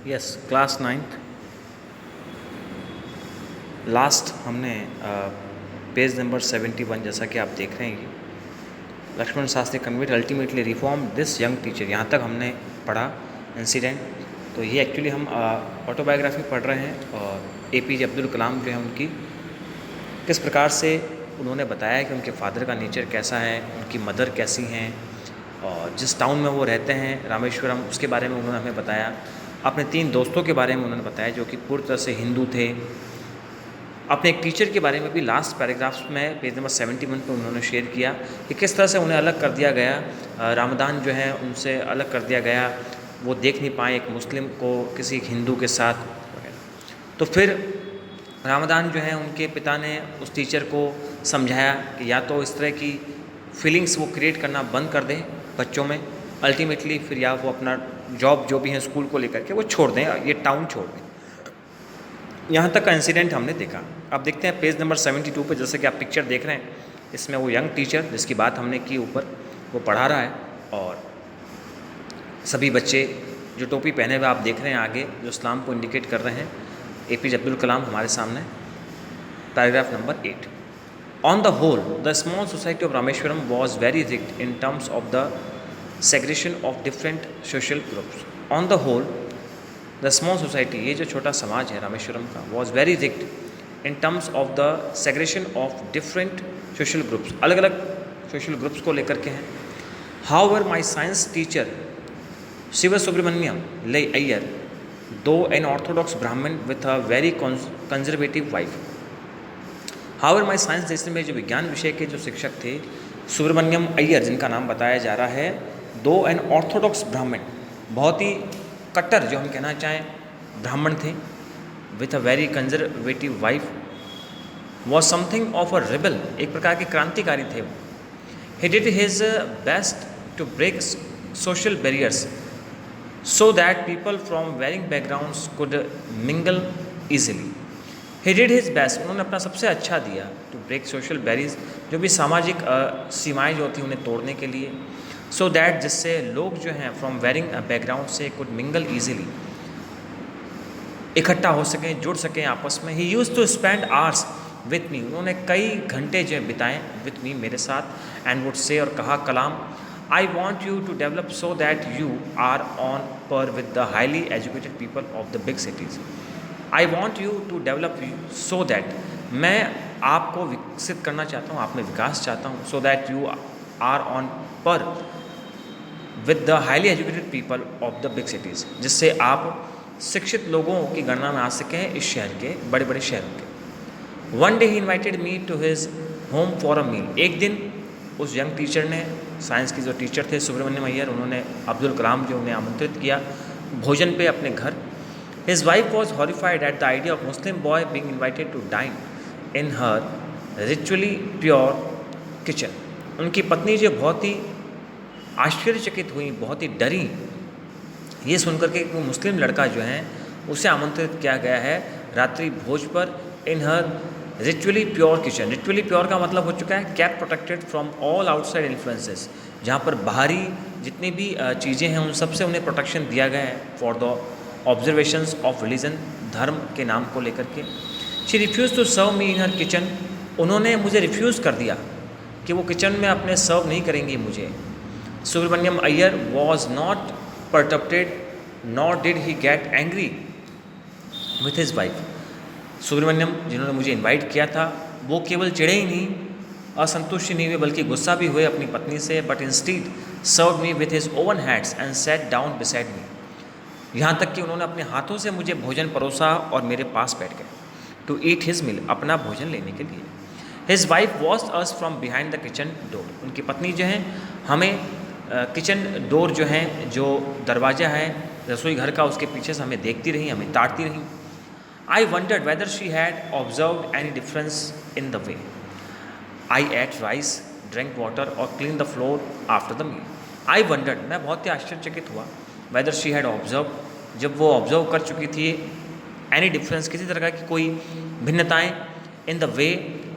Yes, class 9th। Last हमने page number 71, जैसा कि आप देख रहे हैं कि Lakshman Shastri convert ultimately reform this young teacher, यहाँ तक हमने पढ़ा इंसिडेंट। तो ये एक्चुअली हम ऑटोबायोग्राफी पढ़ रहे हैं और APJ अब्दुल कलाम जो है उनकी किस प्रकार से उन्होंने बताया कि उनके फादर का नेचर कैसा है, उनकी मदर कैसी हैं, और जिस टाउन में वो रहते हैं रामेश्वरम, उसके बारे में उन्होंने हमें बताया। अपने 3 दोस्तों के बारे में उन्होंने बताया जो कि पूरी तरह से हिंदू थे। अपने एक टीचर के बारे में भी लास्ट पैराग्राफ्स में पेज नंबर 71 पर उन्होंने शेयर किया कि किस तरह से उन्हें अलग कर दिया गया, रामदान जो है उनसे अलग कर दिया गया, वो देख नहीं पाए एक मुस्लिम को किसी हिंदू के साथ वगैरह। तो फिर रामदान जो है उनके पिता ने उस टीचर को समझाया कि या तो इस तरह की फीलिंग्स वो क्रिएट करना बंद कर दें बच्चों में, अल्टीमेटली फिर या वो अपना जॉब जो भी है स्कूल को लेकर के वो छोड़ दें, ये टाउन छोड़ दें। यहाँ तक का इंसिडेंट हमने देखा। अब देखते हैं पेज नंबर 72 पे, जैसे कि आप पिक्चर देख रहे हैं, इसमें वो यंग टीचर जिसकी बात हमने की ऊपर, वो पढ़ा रहा है और सभी बच्चे जो टोपी पहने हुए आप देख रहे हैं आगे, जो इस्लाम को इंडिकेट कर रहे हैं। APJ अब्दुल कलाम हमारे सामने, paragraph number 8। On the whole the small society of Rameswaram was very rigid in terms of the segregation of different social groups. On the whole the small society, ये जो छोटा समाज है रामेश्वरम का, was very rigid in terms of the segregation of different social groups, अलग अलग social groups को लेकर के हैं। However my science teacher Shiva Subramania ले अय्यर, दो एन ऑर्थोडॉक्स ब्राह्मण with a very conservative wife. However my science जैसे में जो विज्ञान विषय के जो शिक्षक थे सुब्रमण्यम अय्यर, जिनका नाम बताया जा रहा है, दो एन ऑर्थोडॉक्स ब्राह्मण, बहुत ही कट्टर जो हम कहना चाहें ब्राह्मण थे, with a very conservative wife, was something of a rebel, एक प्रकार के क्रांतिकारी थे वो। He did his best to break social barriers so that people from varying backgrounds could mingle easily. He did his best, उन्होंने अपना सबसे अच्छा दिया to break social barriers, जो भी सामाजिक सीमाएं जो थी उन्हें तोड़ने के लिए, so that जिससे लोग जो हैं from varying background से could mingle easily, इकट्ठा हो सकें, जुड़ सकें आपस में। He used to spend hours with me, उन्होंने कई घंटे जो बिताएं with me, मेरे साथ, and would say, और कहा कलाम, I want you to develop so that you are on par with the highly educated people of the big cities. I want you to develop so that, मैं आपको विकसित करना चाहता हूँ, आप में विकास चाहता हूँ, so that you are on par with the highly educated people of the big cities, जिससे आप शिक्षित लोगों की गणना में आ सकें इस शहर के, बड़े बड़े शहरों के। One day he invited me to his home for a meal. एक दिन उस यंग टीचर ने, साइंस की जो टीचर थे सुब्रमण्यम अय्यर, उन्होंने अब्दुल कलाम जो उन्हें आमंत्रित किया भोजन पे अपने घर। His wife was horrified at the idea of Muslim boy being invited to dine in her ritually pure kitchen. उनकी पत्नी जो बहुत ही आश्चर्यचकित हुई, बहुत ही डरी ये सुनकर के वो मुस्लिम लड़का जो है उसे आमंत्रित किया गया है रात्रि भोज पर, in her ritually pure kitchen. Ritually pure का मतलब हो चुका है kept protected from all outside influences, जहाँ पर बाहरी जितनी भी चीज़ें हैं उन सब से उन्हें प्रोटेक्शन दिया गया है for the observations of religion, धर्म के नाम को लेकर के। She refuse to serve me in her kitchen, उन्होंने मुझे रिफ्यूज़ कर दिया कि वो किचन में अपने सर्व नहीं करेंगी मुझे। Subramaniam Iyer was not perturbed not did he get angry with his wife. Subramaniam जिन्होंने मुझे इनवाइट किया था वो केवल चिढ़े ही नहीं, असंतुष्ट नहीं हुए, बल्कि गुस्सा भी हुए अपनी पत्नी से, but instead serve me with his own hands and set down beside me. यहाँ तक कि उन्होंने अपने हाथों से मुझे भोजन परोसा और मेरे पास बैठ गए, टू ईट हिज मील, अपना भोजन लेने के लिए। His wife watch us from behind the kitchen door, उनकी पत्नी जो है हमें किचन डोर जो है, जो दरवाज़ा है रसोई घर का, उसके पीछे से हमें देखती रही, हमें ताड़ती रही। I wondered whether she had observed any difference in the way I ate rice, drank water or cleaned the floor after the meal. I wondered, मैं बहुत ही आश्चर्यचकित हुआ, whether she had observed, जब वो ऑब्जर्व कर चुकी थी, any difference, किसी तरह की कोई भिन्नताएं, in the way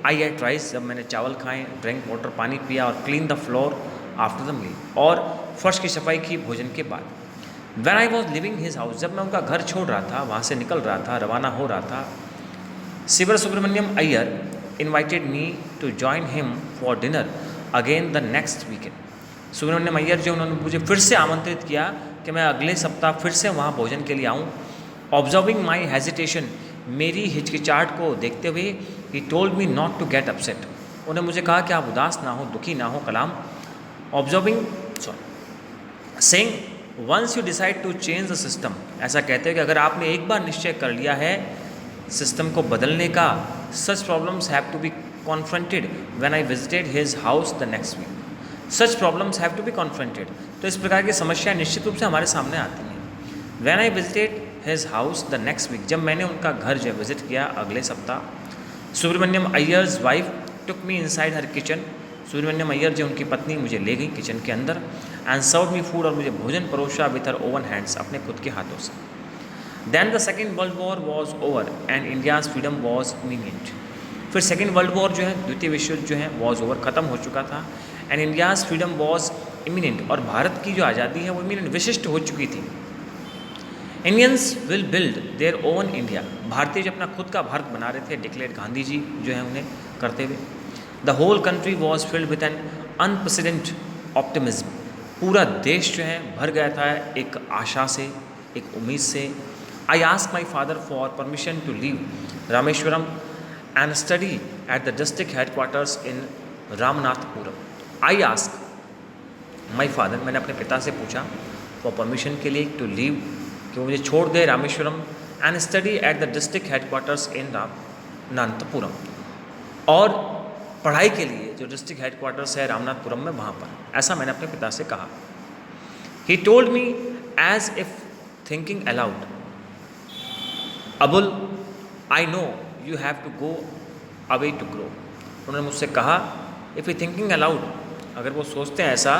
I ate rice, जब मैंने चावल खाए, drank water, पानी पिया, और clean the floor after the meal, और फर्श की सफाई की भोजन के बाद। When I was leaving his house, जब मैं उनका घर छोड़ रहा था, वहाँ से निकल रहा था, रवाना हो रहा था, शिवर Subramaniam Iyer invited me to join him for dinner again the next weekend. Subramaniam Iyer जो उन्होंने मुझे फिर से आमंत्रित किया कि मैं अगले सप्ताह फिर से वहाँ भोजन के लिए आऊँ. ऑब्जर्विंग माई हेजिटेशन, मेरी हिचकिचाहट को देखते हुए, he told me not to get upset, उन्होंने मुझे कहा कि आप उदास ना हो, दुखी ना हो. Kalam observing saying once you decide to change the system, ऐसा कहते हैं कि अगर आपने एक बार निश्चय कर लिया है सिस्टम को बदलने का, such problems have to be confronted when I visited his house the next week. Such problems have to be confronted, तो इस प्रकार की समस्याएं निश्चित रूप से हमारे सामने आती हैं. When I visited his house the next week, जब मैंने उनका घर जो विजिट किया अगले सप्ताह. Subramaniam Iyer's wife took me inside her kitchen, Subramaniam Iyer जो उनकी पत्नी मुझे ले गई किचन के अंदर. एंड सर्व मी फूड, और मुझे भोजन परोसा विथ हर ओवन हैंड्स, अपने खुद के हाथों से. Then the second world war was over and India's freedom was imminent. फिर सेकेंड वर्ल्ड वॉर जो है, द्वितीय विश्व युद्ध जो है, वॉज ओवर, ख़त्म हो चुका था. एंड इंडियाज़ फ्रीडम वॉज इमीनिएंट, और भारत की जो आज़ादी है वो इमीनिएंट, विशिष्ट हो चुकी थी. Indians will build their own India, भारतीय जो अपना खुद का भारत बना रहे थे, डिक्लेयर गांधी जी जो है उन्हें करते हुए. The whole country was filled with an unprecedented optimism, पूरा देश जो है भर गया था एक आशा से, एक उम्मीद से. I ask my father for permission to leave Rameswaram and study at the district headquarters in Ramanathapuram. I ask my father, मैंने अपने पिता से पूछा फॉर परमिशन के लिए टू लीव, कि वो मुझे छोड़ दे Rameswaram, and study at the district headquarters in Ramanathapuram, और पढ़ाई के लिए जो डिस्ट्रिक्ट हेडक्वार्टर्स है रामनाथपुरम में, वहाँ पर. ऐसा मैंने अपने पिता से कहा. He told me as if thinking aloud, Abul I know you have to go away to grow. उन्होंने मुझसे कहा इफ़ यू थिंकिंग अलाउड, अगर वो सोचते हैं ऐसा,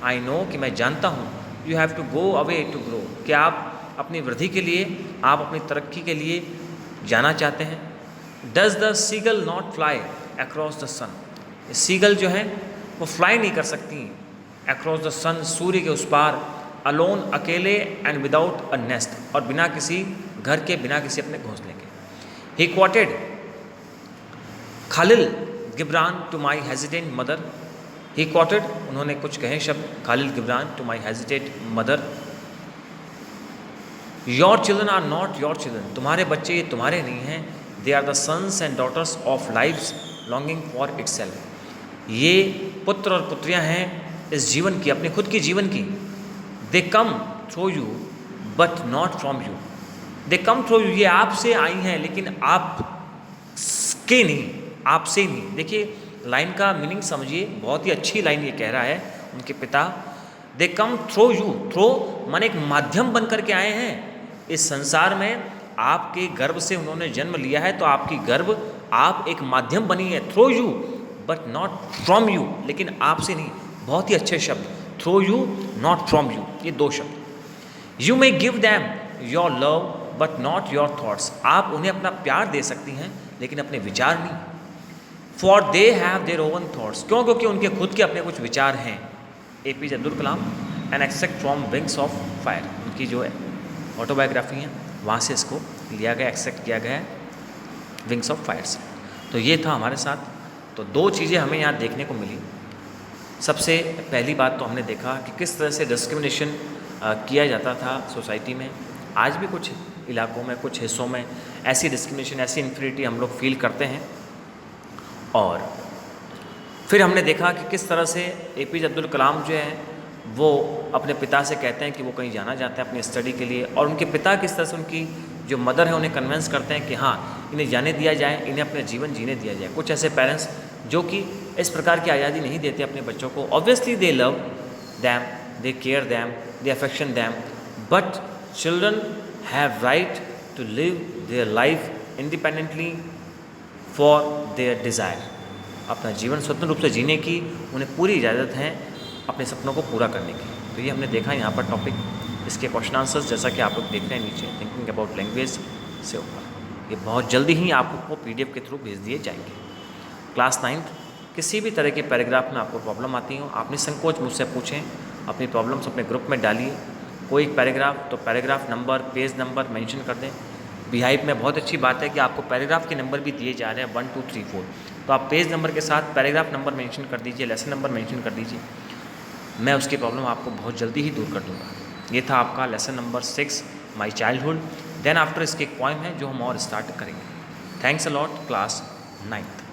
आई नो कि मैं जानता हूँ, you have to go away to grow, कि आप अपनी वृद्धि के लिए, आप अपनी तरक्की के लिए जाना चाहते हैं. Does the seagull not fly across the sun, seagull जो है वो फ्लाई नहीं कर सकती अक्रॉस द सन, सूर्य के उस पार, अलोन, अकेले, एंड विदाउट अ नेस्ट, और बिना किसी घर के, बिना किसी अपने घोंसले के. He quoted Khalil Gibran to my hesitant mother, he quoted, उन्होंने कुछ कहे शब्द Khalil Gibran to my hesitant mother. Your children are not your children, तुम्हारे बच्चे ये तुम्हारे नहीं हैं. They are the sons and daughters of life's longing for itself, ये पुत्र और पुत्रियां हैं इस जीवन की, अपने खुद की जीवन की. They come through you but not from you, they come through you, ये आपसे आई हैं लेकिन आप के नहीं, आपसे ही नहीं. देखिए लाइन का मीनिंग समझिए, बहुत ही अच्छी लाइन ये कह रहा है उनके पिता. दे कम थ्रू यू, थ्रो माने एक माध्यम बन करके आए हैं इस संसार में, आपके गर्भ से उन्होंने जन्म लिया है, तो आपकी गर्भ, आप एक माध्यम बनी है. Through you but not from you, लेकिन आपसे नहीं. बहुत ही अच्छे शब्द, through you, not from you, ये दो शब्द. You may give them your love but not your thoughts, आप उन्हें अपना प्यार दे सकती हैं लेकिन अपने विचार नहीं. For they have their own thoughts, क्यों? क्योंकि उनके खुद के अपने कुछ विचार हैं. APJ Abdul Kalam, an extract from wings of fire, उनकी जो है ऑटोबायोग्राफी है, वहाँ से इसको लिया गया, एक्सट्रैक्ट किया गया है विंग्स ऑफ फायर से. तो ये था हमारे साथ. तो दो चीज़ें हमें यहाँ देखने को मिली. सबसे पहली बात तो हमने देखा कि किस तरह से डिस्क्रिमिनेशन किया जाता था सोसाइटी में. आज भी कुछ इलाकों में, कुछ हिस्सों में ऐसी डिस्क्रिमिनेशन, ऐसी इन्फीरिटी हम लोग फील करते हैं. और फिर हमने देखा कि किस तरह से APJ अब्दुल कलाम जो है वो अपने पिता से कहते हैं कि वो कहीं जाना चाहते हैं अपनी स्टडी के लिए, और उनके पिता किस तरह से उनकी जो मदर है उन्हें कन्विंस करते हैं कि हाँ इन्हें जाने दिया जाए, इन्हें अपना जीवन जीने दिया जाए. कुछ ऐसे पेरेंट्स जो कि इस प्रकार की आज़ादी नहीं देते अपने बच्चों को. Obviously they love them, they care them, they affection them, but children have right to live their life independently for their desire, अपना जीवन स्वतंत्र रूप से जीने की उन्हें पूरी इजाज़त है, अपने सपनों को पूरा करने की. तो ये हमने देखा यहाँ पर टॉपिक. इसके क्वेश्चन आंसर्स जैसा कि आप लोग देख रहे हैं नीचे, थिंकिंग अबाउट लैंग्वेज से ऊपर, ये बहुत जल्दी ही आपको PDF के थ्रू भेज दिए जाएंगे. क्लास 9th, किसी भी तरह के पैराग्राफ में आपको प्रॉब्लम आती हो, आप निसंकोच मुझसे पूछें, अपनी प्रॉब्लम्स अपने ग्रुप में डालिए. कोई एक पैराग्राफ, तो paragraph number, page number mention कर दें। बिहाइव में बहुत अच्छी बात है कि आपको पैराग्राफ के नंबर भी दिए जा रहे हैं 1 2 3 4, तो आप पेज नंबर के साथ पैराग्राफ नंबर मेंशन कर दीजिए, लेसन नंबर मेंशन कर दीजिए। मैं उसकी प्रॉब्लम आपको बहुत जल्दी ही दूर कर दूँगा। ये था आपका lesson number 6 my childhood. Then after इसके एक पॉइंट है जो हम और स्टार्ट करेंगे। Thanks a lot class 9th।